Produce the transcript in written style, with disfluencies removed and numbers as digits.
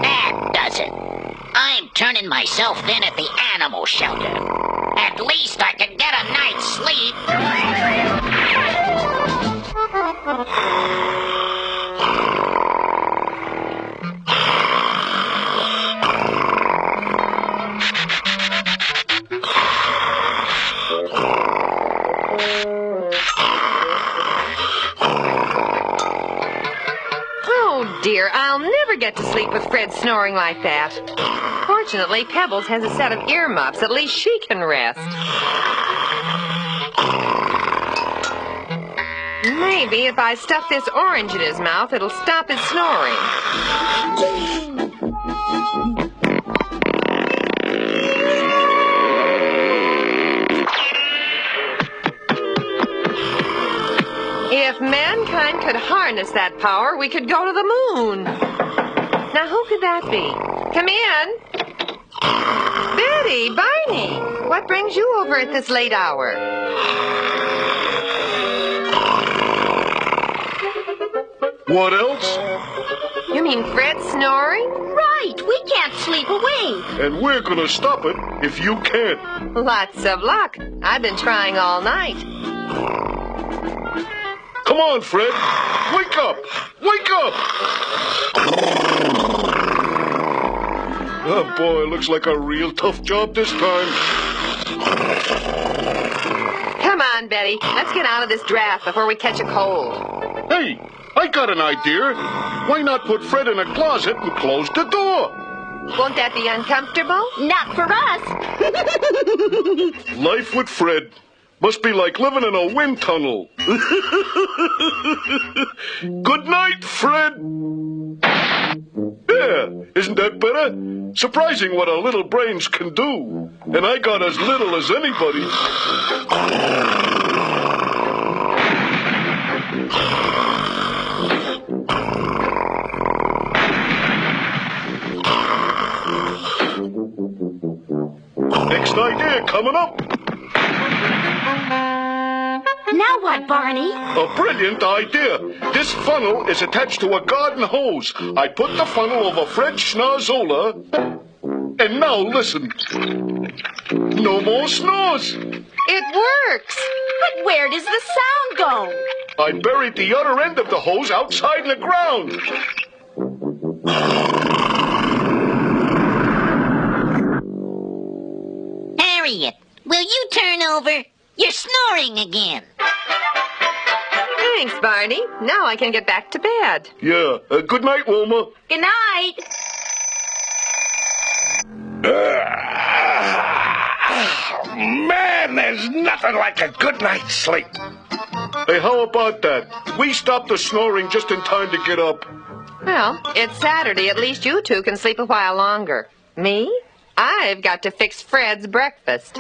That does it. I'm turning myself in at the animal shelter. At least I can get a night's sleep. Oh, dear, I'll never get to sleep with Fred snoring like that. Fortunately, Pebbles has a set of earmuffs. At least she can rest. Maybe if I stuff this orange in his mouth, it'll stop his snoring. If mankind could harness that power, we could go to the moon. Now, who could that be? Come in. Betty, Barney, what brings you over at this late hour? What else? You mean Fred snoring? Right, we can't sleep away. And we're gonna stop it if you can't. Lots of luck. I've been trying all night. Come on, Fred. Wake up! Wake up! Oh, boy, looks like a real tough job this time. Come on, Betty. Let's get out of this draft before we catch a cold. Hey, I got an idea. Why not put Fred in a closet and close the door? Won't that be uncomfortable? Not for us. Life with Fred must be like living in a wind tunnel. Good night, Fred. Yeah, isn't that better? Surprising what our little brains can do. And I got as little as anybody. Next idea coming up. Now what, Barney? A brilliant idea. This funnel is attached to a garden hose. I put the funnel over Fred's schnozzola. And now listen. No more snores. It works. But where does the sound go? I buried the other end of the hose outside in the ground. Harriet, will you turn over? You're snoring again. Thanks, Barney. Now I can get back to bed. Yeah, good night, Wilma. Good night. Man, there's nothing like a good night's sleep. Hey, how about that? We stopped the snoring just in time to get up. Well, it's Saturday. At least you two can sleep a while longer. Me? I've got to fix Fred's breakfast.